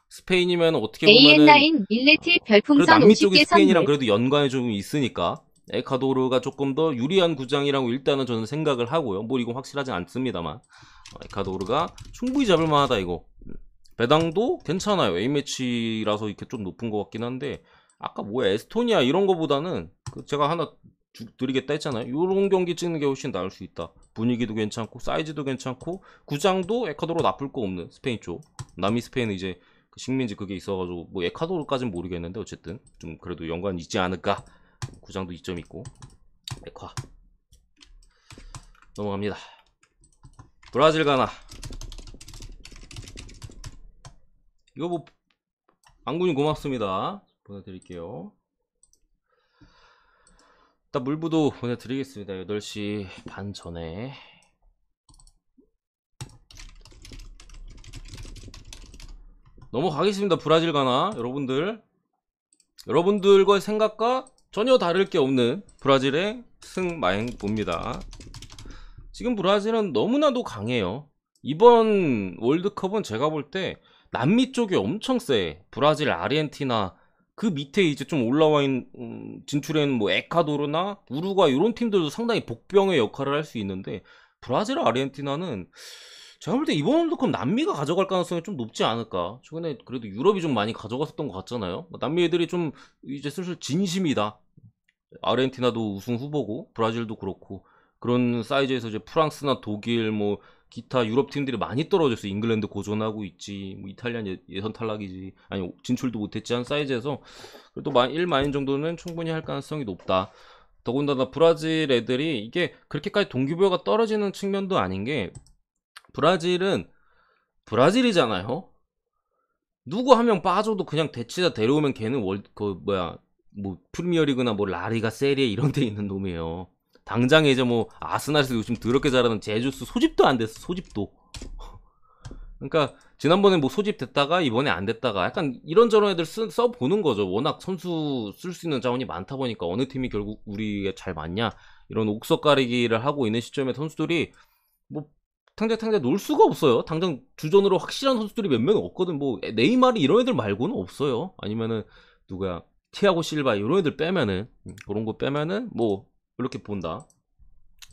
스페인이면 어떻게 보면은 AN9 밀레트 그래도 별풍선 남미 쪽이 50개 스페인이랑 선물. 그래도 연관이 좀 있으니까 에콰도르가 조금 더 유리한 구장이라고 일단은 저는 생각을 하고요. 뭐 이건 확실하진 않습니다만 에콰도르가 충분히 잡을 만하다 이거. 배당도 괜찮아요. A매치라서 이렇게 좀 높은 것 같긴 한데 아까 뭐야 에스토니아 이런 거보다는 제가 하나 드리겠다 했잖아요. 이런 경기 찍는 게 훨씬 나을 수 있다. 분위기도 괜찮고 사이즈도 괜찮고 구장도 에콰도르 나쁠 거 없는 스페인 쪽. 남미 스페인은 이제 그 식민지 그게 있어가지고 뭐 에콰도르까지는 모르겠는데 어쨌든 좀 그래도 연관이 있지 않을까. 구장도 이점 있고 에콰 넘어갑니다. 브라질 가나 이거 뭐 안군이 고맙습니다. 보내드릴게요. 일단 물부도 보내드리겠습니다. 8시 반 전에 넘어가겠습니다. 브라질 가나 여러분들과의 생각과 전혀 다를 게 없는 브라질의 승마행 봅니다. 지금 브라질은 너무나도 강해요. 이번 월드컵은 제가 볼 때 남미 쪽이 엄청 세. 브라질, 아르헨티나 그 밑에 이제 좀 올라와 있는 진출해 있는 뭐 에콰도르나 우루과이 이런 팀들도 상당히 복병의 역할을 할 수 있는데 브라질, 아르헨티나는 제가 볼 때 이번 월드컵 남미가 가져갈 가능성이 좀 높지 않을까. 최근에 그래도 유럽이 좀 많이 가져갔었던 것 같잖아요. 남미 애들이 좀 이제 슬슬 진심이다. 아르헨티나도 우승 후보고 브라질도 그렇고 그런 사이즈에서 이제 프랑스나 독일 뭐 기타 유럽 팀들이 많이 떨어졌어. 잉글랜드 고전하고 있지. 뭐 이탈리아 예선 탈락이지. 아니 진출도 못했지 한 사이즈에서 그래도 1마인 정도는 충분히 할 가능성이 높다. 더군다나 브라질 애들이 이게 그렇게까지 동기부여가 떨어지는 측면도 아닌 게 브라질은 브라질이잖아요. 누구 한 명 빠져도 그냥 대치다 데려오면 걔는 뭐 프리미어리그나 뭐 라리가 세리에 이런 데 있는 놈이에요. 당장에 이제 뭐 아스날에서 요즘 더럽게 잘하는 제주스 소집도 안 됐어. 소집도. 그러니까 지난번에 뭐 소집됐다가 이번에 안 됐다가 약간 이런저런 애들 써보는 거죠. 워낙 선수 쓸 수 있는 자원이 많다 보니까 어느 팀이 결국 우리에 잘 맞냐 이런 옥석 가리기를 하고 있는 시점에 선수들이 뭐 탕자탕자 놀 수가 없어요. 당장 주전으로 확실한 선수들이 몇 명 없거든. 뭐 네이마르 이런 애들 말고는 없어요. 아니면은 누구야 티아고 실바 이런 애들 빼면은 그런 거 빼면은 뭐 이렇게 본다.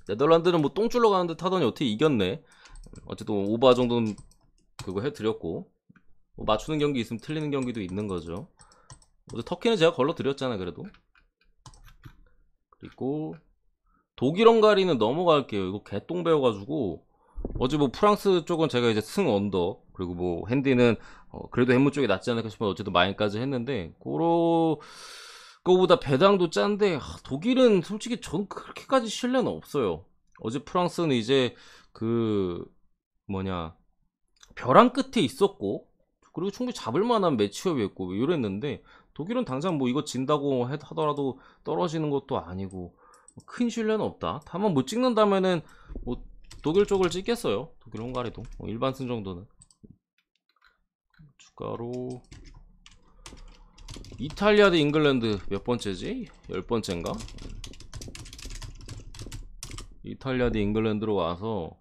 네덜란드는 뭐 똥줄러 가는 듯 하더니 어떻게 이겼네. 어쨌든 오바 정도는 그거 해드렸고 뭐 맞추는 경기 있으면 틀리는 경기도 있는 거죠. 터키는 제가 걸러드렸잖아요. 그래도 그리고 독일 헝가리는 넘어갈게요. 이거 개똥 배워가지고 어제 뭐 프랑스 쪽은 제가 이제 승 언더 그리고 뭐 핸디는 그래도 해무 쪽이 낫지 않을까 싶어서 어쨌든 마인까지 했는데 거보다 배당도 짠데 독일은 솔직히 전 그렇게까지 신뢰는 없어요. 어제 프랑스는 이제 그 뭐냐 벼랑 끝에 있었고 그리고 충분히 잡을 만한 매치업이었고 이랬는데 독일은 당장 뭐 이거 진다고 하더라도 떨어지는 것도 아니고 큰 신뢰는 없다. 다만 못 찍는다면은 뭐 독일 쪽을 찍겠어요. 독일 헝가리도 일반 승 정도는. 추가로 이탈리아 대 잉글랜드 몇 번째지? 10번째인가? 이탈리아 대 잉글랜드로 와서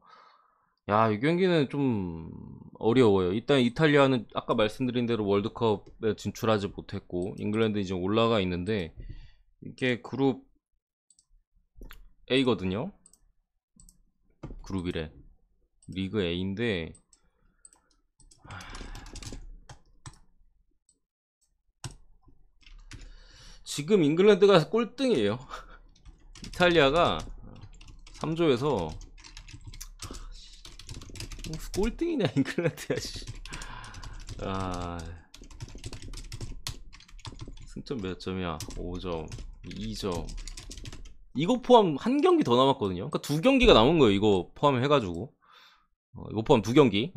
야, 이 경기는 좀 어려워요. 일단 이탈리아는 아까 말씀드린 대로 월드컵에 진출하지 못했고 잉글랜드 이제 올라가 있는데 이게 그룹 A거든요. 그룹이래. 리그 A인데 지금 잉글랜드가 꼴등이에요. 이탈리아가 3조에서 꼴등이냐 잉글랜드야. 승점 몇 점이야? 5점 2점 이거 포함 한 경기 더 남았거든요. 그러니까 두 경기가 남은 거예요. 이거 포함해가지고 이거 포함 두 경기.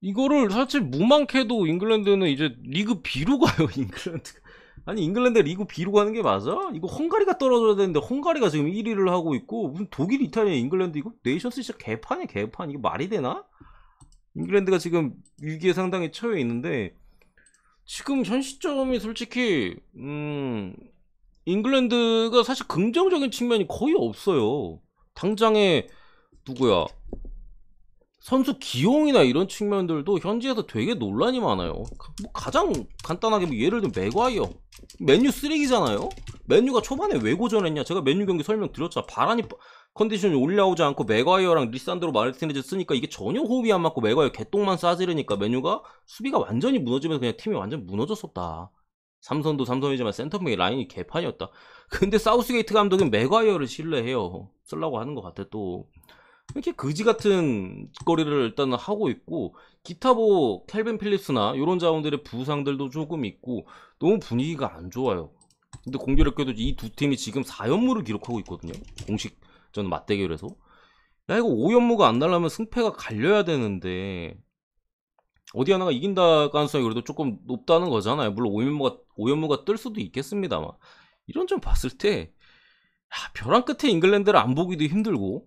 이거를 사실 무망해도 잉글랜드는 이제 리그 B로 가요. 잉글랜드. 아니 잉글랜드 리그 B로 가는 게 맞아? 이거 헝가리가 떨어져야 되는데 헝가리가 지금 1위를 하고 있고 무슨 독일, 이탈리아, 잉글랜드 이거 네이션스 진짜 개판이야 개판. 이거 말이 되나? 잉글랜드가 지금 위기에 상당히 처해 있는데 지금 현 시점이 솔직히 잉글랜드가 사실 긍정적인 측면이 거의 없어요. 당장에 누구야 선수 기용이나 이런 측면들도 현지에서 되게 논란이 많아요. 뭐 가장 간단하게 뭐 예를 들면 맥과이어, 맨유 쓰레기잖아요. 맨유가 초반에 왜 고전했냐, 제가 맨유 경기 설명드렸잖아. 바라니 컨디션이 올라오지 않고 맥과이어랑 리산드로 마르티네즈 쓰니까 이게 전혀 호흡이 안 맞고 맥과이어 개똥만 싸지르니까 맨유가 수비가 완전히 무너지면서 그냥 팀이 완전 무너졌었다. 삼선도 삼선이지만 센터백의 라인이 개판이었다. 근데 사우스게이트 감독은 맥과이어를 신뢰해요. 쓰려고 하는 것 같아. 또 이렇게 그지 같은 거리를 일단은 하고 있고, 기타 뭐 켈빈 필립스나 이런 자원들의 부상들도 조금 있고 너무 분위기가 안 좋아요. 근데 공교롭게도 이 두 팀이 지금 4연무를 기록하고 있거든요. 공식전 맞대결에서. 야, 이거 5연무가 안 나려면 승패가 갈려야 되는데 어디 하나가 이긴다 가능성이 그래도 조금 높다는 거잖아요. 물론 5연무가 뜰 수도 있겠습니다만, 이런 점 봤을 때 벼랑 끝에 잉글랜드를 안 보기도 힘들고,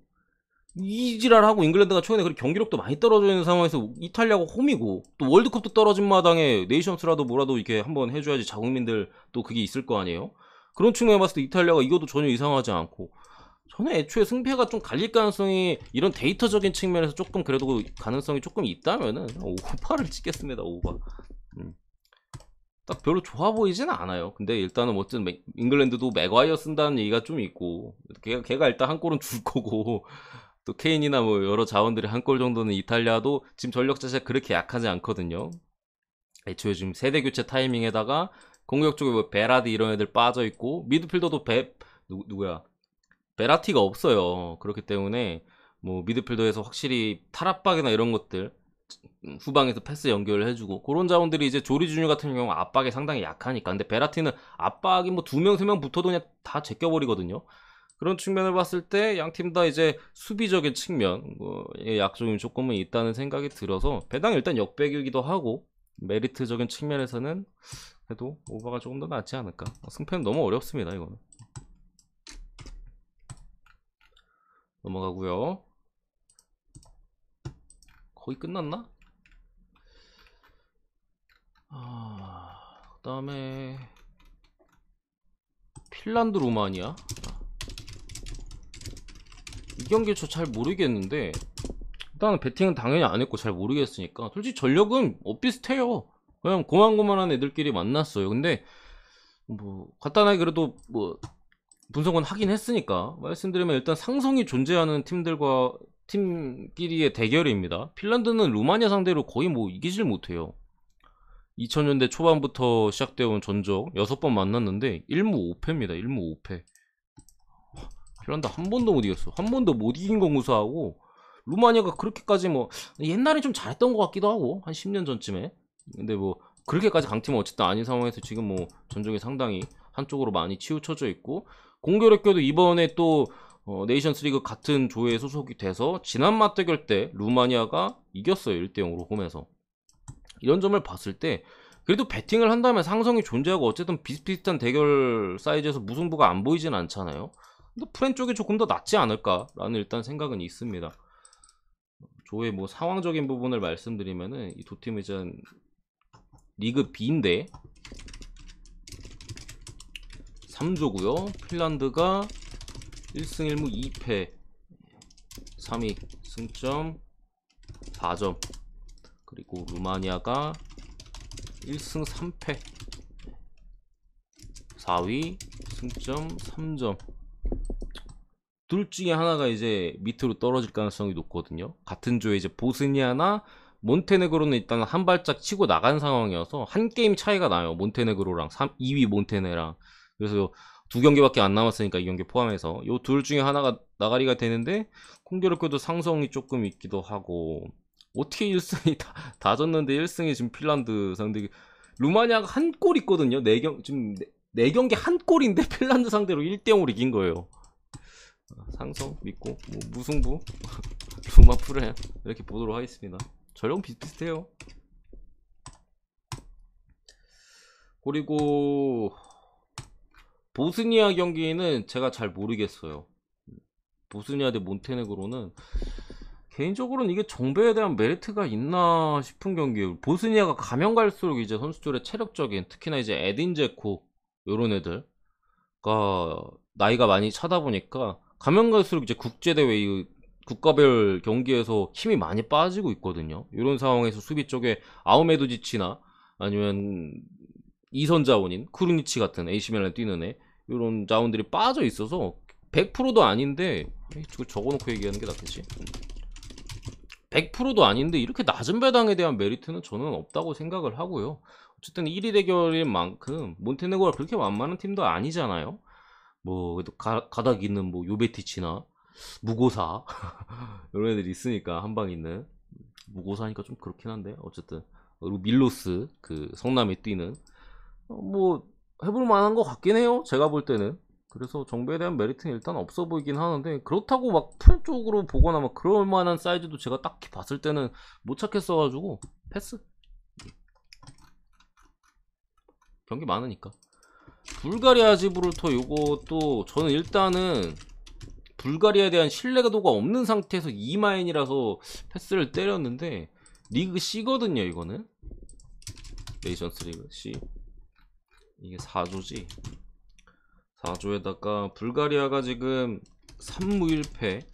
이지랄하고 잉글랜드가 최근에 그렇게 경기력도 많이 떨어져 있는 상황에서 이탈리아가 홈이고, 또 월드컵도 떨어진 마당에 네이션스라도 뭐라도 이렇게 한번 해줘야지 자국민들 또 그게 있을 거 아니에요. 그런 측면에 봤을 때 이탈리아가 이것도 전혀 이상하지 않고, 저는 애초에 승패가 좀 갈릴 가능성이 이런 데이터적인 측면에서 조금 그래도 가능성이 조금 있다면은 5파를 찍겠습니다. 5파. 딱 별로 좋아 보이진 않아요. 근데 일단은 어쨌든 잉글랜드도 맥과이어 쓴다는 얘기가 좀 있고, 걔가 일단 한 골은 줄 거고, 또 케인이나 뭐 여러 자원들이 한 골 정도는, 이탈리아도 지금 전력 자체가 그렇게 약하지 않거든요. 애초에 지금 세대 교체 타이밍에다가 공격 쪽에 뭐 베라디 이런 애들 빠져 있고, 미드필더도 누구야? 베라티가 없어요. 그렇기 때문에 뭐 미드필더에서 확실히 탈압박이나 이런 것들, 후방에서 패스 연결을 해주고, 그런 자원들이 이제 조리 주뉴 같은 경우 압박이 상당히 약하니까. 근데 베라티는 압박이 뭐 2명 3명 붙어도 그냥 다 제껴버리거든요. 그런 측면을 봤을 때 양 팀 다 이제 수비적인 측면의 약점이 조금은 있다는 생각이 들어서 배당 일단 역배기이기도 하고, 메리트적인 측면에서는 그래도 오버가 조금 더 낫지 않을까. 승패는 너무 어렵습니다. 이거는 넘어가고요. 거의 끝났나? 그 다음에 핀란드 루마니아, 이 경기 저 잘 모르겠는데, 일단은 배팅은 당연히 안 했고 잘 모르겠으니까 솔직히 전력은 비슷해요. 그냥 고만고만한 애들끼리 만났어요. 근데 뭐 간단하게 그래도 뭐 분석은 하긴 했으니까 말씀드리면, 일단 상성이 존재하는 팀끼리의 대결입니다. 핀란드는 루마니아 상대로 거의 뭐 이기질 못해요. 2000년대 초반부터 시작되어 온 전적 6번 만났는데 1무 5패입니다. 1무 5패. 핀란드 한 번도 못 이겼어. 한 번도 못 이긴 건 무사하고, 루마니아가 그렇게까지 뭐 옛날에 좀 잘했던 것 같기도 하고, 한 10년 전쯤에. 근데 뭐 그렇게까지 강팀은 어쨌든 아닌 상황에서 지금 뭐 전적이 상당히 한쪽으로 많이 치우쳐져 있고, 공교롭게도 이번에 또 네이션스리그 같은 조에 소속이 돼서 지난 맞대결 때 루마니아가 이겼어요. 1대0으로 홈에서. 이런 점을 봤을 때 그래도 배팅을 한다면 상성이 존재하고 어쨌든 비슷비슷한 대결 사이즈에서 무승부가 안 보이진 않잖아요. 근데 프렌 쪽이 조금 더 낫지 않을까라는 일단 생각은 있습니다. 조의 뭐 상황적인 부분을 말씀드리면은, 이 두 팀은 이제 리그 B인데 3조고요. 핀란드가 1승 1무 2패 3위 승점 4점, 그리고 루마니아가 1승 3패 4위 승점 3점. 둘 중에 하나가 이제 밑으로 떨어질 가능성이 높거든요. 같은 조에 이제 보스니아나 몬테네그로는 일단 한 발짝 치고 나간 상황이어서 한 게임 차이가 나요. 몬테네그로랑 2위 몬테네랑. 그래서 두 경기밖에 안 남았으니까 이 경기 포함해서 요 둘 중에 하나가 나가리가 되는데, 공교롭게도 상성이 조금 있기도 하고, 어떻게 1승이 다 졌는데 1승이 지금 핀란드 상대. 루마니아가 한 골 있거든요. 지금 4경기 한 골인데 핀란드 상대로 1대0으로 이긴 거예요. 상성 믿고 뭐 무승부 루마 프레 이렇게 보도록 하겠습니다. 전력 비슷비슷해요. 그리고 보스니아 경기는 제가 잘 모르겠어요. 보스니아 대 몬테네그로는 개인적으로는 이게 정배에 대한 메리트가 있나 싶은 경기예요. 보스니아가 가면 갈수록 이제 선수들의 체력적인, 특히나 이제 에딘 제코 요런 애들가 나이가 많이 차다 보니까 가면 갈수록 이제 국제대회 국가별 경기에서 힘이 많이 빠지고 있거든요. 이런 상황에서 수비 쪽에 아우메도지치나 아니면 이선 자원인 쿠르니치 같은 AC 밀란 뛰는 애 이런 자원들이 빠져 있어서 100%도 아닌데 이걸 적어놓고 얘기하는 게 낫겠지. 100%도 아닌데 이렇게 낮은 배당에 대한 메리트는 저는 없다고 생각을 하고요. 어쨌든 1위 대결인 만큼 몬테네그로가 그렇게 만만한 팀도 아니잖아요. 뭐 그래도 가닥 있는 뭐 요베티치나 무고사 이런 애들이 있으니까 한방 있는 무고사니까 좀 그렇긴 한데 어쨌든 그리고 밀로스 그 성남에 뛰는 뭐 해볼 만한 것 같긴 해요. 제가 볼 때는. 그래서 정배에 대한 메리트는 일단 없어 보이긴 하는데 그렇다고 막 풀 쪽으로 보거나 막 그럴 만한 사이즈도 제가 딱히 봤을 때는 못 찾겠어가지고 패스. 경기 많으니까. 불가리아 지브롤터 요것도 저는 일단은 불가리아에 대한 신뢰도가 없는 상태에서 2마인이라서 패스를 때렸는데 리그 C거든요 이거는. 네이션스 리그 C. 이게 4조지. 4조에다가 불가리아가 지금 3무 1패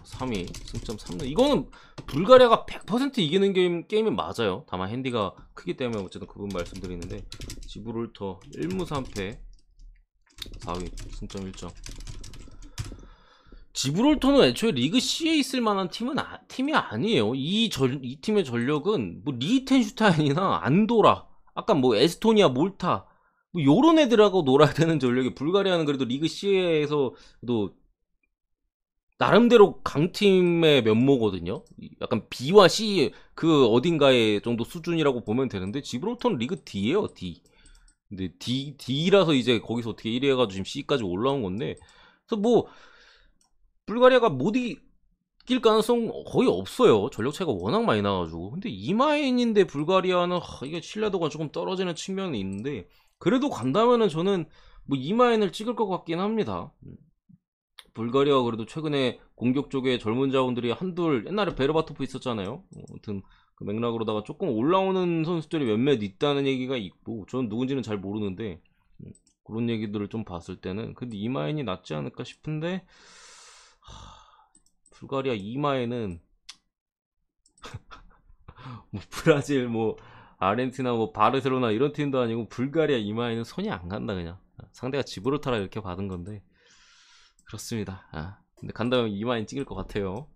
3위 승점 3무. 이거는 불가리아가 100% 이기는 게임은 맞아요. 다만 핸디가 크기 때문에 어쨌든 그 부분 말씀드리는데 지브롤터 1무 3패 4위 승점 1점. 지브롤터는 애초에 리그 C에 있을 만한 팀이 아니에요. 이 팀의 전력은 뭐 리히텐슈타인이나 안도라, 아까 뭐 에스토니아, 몰타 뭐 요런 애들하고 놀아야 되는 전력이. 불가리아는 그래도 리그 C에서도 나름대로 강팀의 면모거든요. 약간 B와 C 그 어딘가의 정도 수준이라고 보면 되는데 지브롤터는 리그 D예요, D. 근데 D라서 이제 거기서 어떻게 1위 해가지고 지금 C까지 올라온 건데, 그래서 뭐 불가리아가 못 이길 가능성 거의 없어요. 전력 차이가 워낙 많이 나가지고. 근데 이마인인데 불가리아는 이게 신뢰도가 조금 떨어지는 측면이 있는데 그래도 간다면은 저는 뭐 이마인을 찍을 것 같긴 합니다. 불가리아가 그래도 최근에 공격 쪽에 젊은 자원들이 한둘, 옛날에 베르바토프 있었잖아요. 아무튼 그 맥락으로다가 조금 올라오는 선수들이 몇몇 있다는 얘기가 있고, 저는 누군지는 잘 모르는데 그런 얘기들을 좀 봤을 때는 근데 이마인이 낫지 않을까 싶은데 불가리아 이마에는 뭐 브라질 뭐 아르헨티나 뭐 바르셀로나 이런 팀도 아니고 불가리아 이마에는 손이 안 간다. 그냥 상대가 지브롤타라 이렇게 받은 건데 그렇습니다. 근데 간다면 이마인 찍을 것 같아요.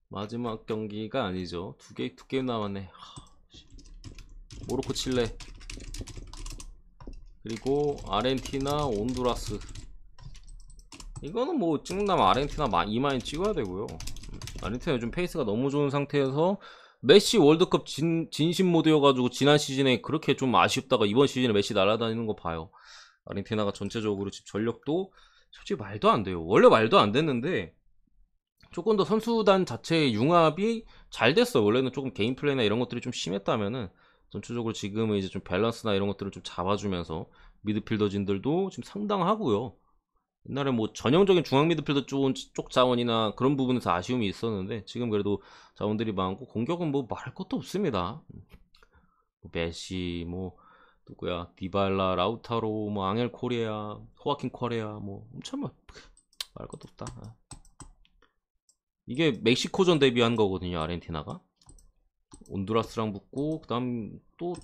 마지막 경기가 아니죠. 두 게임 남았네. 모로코 칠레 그리고 아르헨티나 온두라스. 이거는 뭐 찍는다면 아르헨티나 이마인 찍어야 되고요. 아르헨티나 요즘 페이스가 너무 좋은 상태에서 메시 월드컵 진심 모드여가지고 지난 시즌에 그렇게 좀 아쉽다가 이번 시즌에 메시 날아다니는 거 봐요. 아르헨티나가 전체적으로 지금 전력도 솔직히 말도 안 돼요. 원래 말도 안 됐는데 조금 더 선수단 자체의 융합이 잘 됐어. 원래는 조금 개인 플레이나 이런 것들이 좀 심했다면은 전체적으로 지금은 이제 좀 밸런스나 이런 것들을 좀 잡아주면서 미드필더진들도 지금 상당하고요. 옛날에 뭐 전형적인 중앙 미드필더 쪽 자원이나 그런 부분에서 아쉬움이 있었는데 지금 그래도 자원들이 많고 공격은 뭐 말할 것도 없습니다. 뭐 메시 뭐 누구야 디발라 라우타로 뭐 앙헬 코리아 호아킨 코리아 뭐 엄청 말할 것도 없다. 이게 멕시코전 데뷔한 거거든요. 아르헨티나가 온두라스랑 붙고 그 다음 또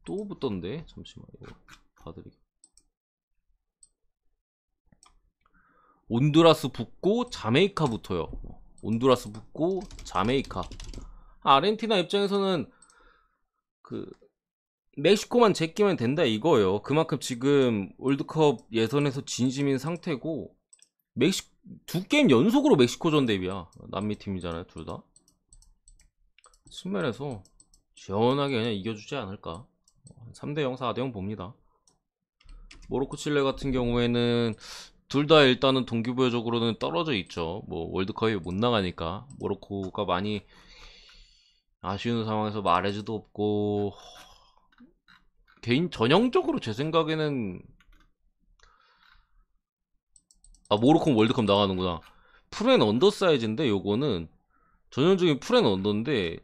붙던데 잠시만 이거 봐드릴게요. 온두라스 붙고 자메이카 붙어요. 온두라스 붙고 자메이카. 아르헨티나 입장에서는 그 멕시코만 제끼면 된다 이거예요. 그만큼 지금 월드컵 예선에서 진심인 상태고 두 게임 연속으로 멕시코전 데뷔야. 남미 팀이잖아요 둘 다. 측면에서 시원하게 그냥 이겨주지 않을까. 3대0 4대0 봅니다. 모로코 칠레 같은 경우에는 둘 다 일단은 동기부여적으로는 떨어져 있죠. 뭐 월드컵에 못 나가니까 모로코가 많이 아쉬운 상황에서 마레즈도 없고 개인 전형적으로 제 생각에는 모로코 월드컵 나가는구나. 풀앤 언더 사이즈인데 요거는 전형적인 풀앤 언더인데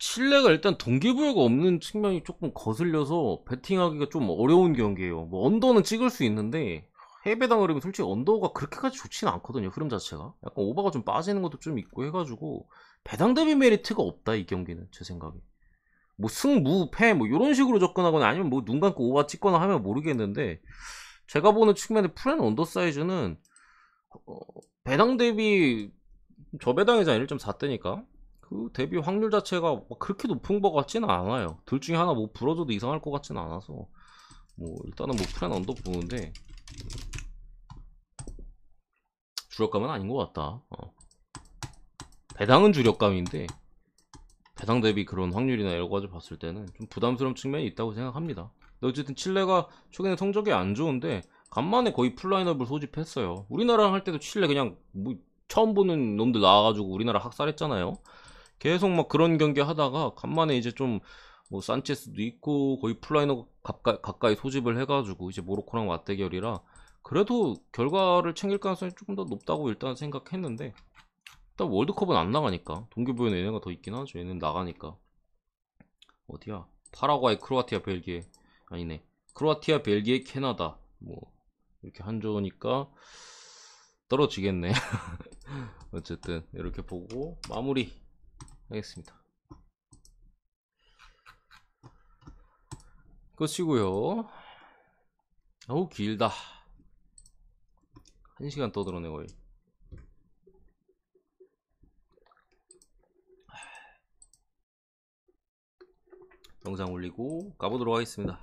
칠레가 일단 동기부여가 없는 측면이 조금 거슬려서 배팅하기가 좀 어려운 경기예요. 뭐 언더는 찍을 수 있는데 해배당 흐름이 솔직히 언더가 그렇게까지 좋지는 않거든요. 흐름 자체가 약간 오버가 좀 빠지는 것도 좀 있고 해가지고 배당 대비 메리트가 없다 이 경기는 제 생각에. 뭐 승무 패 뭐 이런 식으로 접근하거나 아니면 뭐 눈 감고 오버 찍거나 하면 모르겠는데 제가 보는 측면의 프렌 언더 사이즈는 배당 대비 저배당이잖아 1.4대니까 그 대비 확률 자체가 막 그렇게 높은 것 같지는 않아요. 둘 중에 하나 뭐 불어줘도 이상할 것 같지는 않아서 뭐 일단은 뭐 프렌 언더 보는데 주력감은 아닌 것 같다. 배당은 주력감인데 배당 대비 그런 확률이나 여러 가지 봤을 때는 좀 부담스러운 측면이 있다고 생각합니다. 근데 어쨌든 칠레가 최근에 성적이 안 좋은데 간만에 거의 풀라인업을 소집했어요. 우리나라랑 할 때도 칠레 그냥 뭐 처음 보는 놈들 나와가지고 우리나라 학살했잖아요. 계속 막 그런 경기 하다가 간만에 이제 좀 뭐 산체스도 있고 거의 풀라인업 가까이 소집을 해가지고 이제 모로코랑 맞대결이라 그래도 결과를 챙길 가능성이 조금 더 높다고 일단 생각했는데 일단 월드컵은 안 나가니까 동기부여는 얘네가 더 있긴 하죠. 얘는 나가니까 어디야 파라과이 크로아티아 벨기에 아니네 크로아티아 벨기에 캐나다 뭐 이렇게 한조니까 떨어지겠네. 어쨌든 이렇게 보고 마무리 하겠습니다. 끝이고요. 어우 길다. 1시간 떠들어네 거의. 영상 올리고 가보도록 하겠습니다.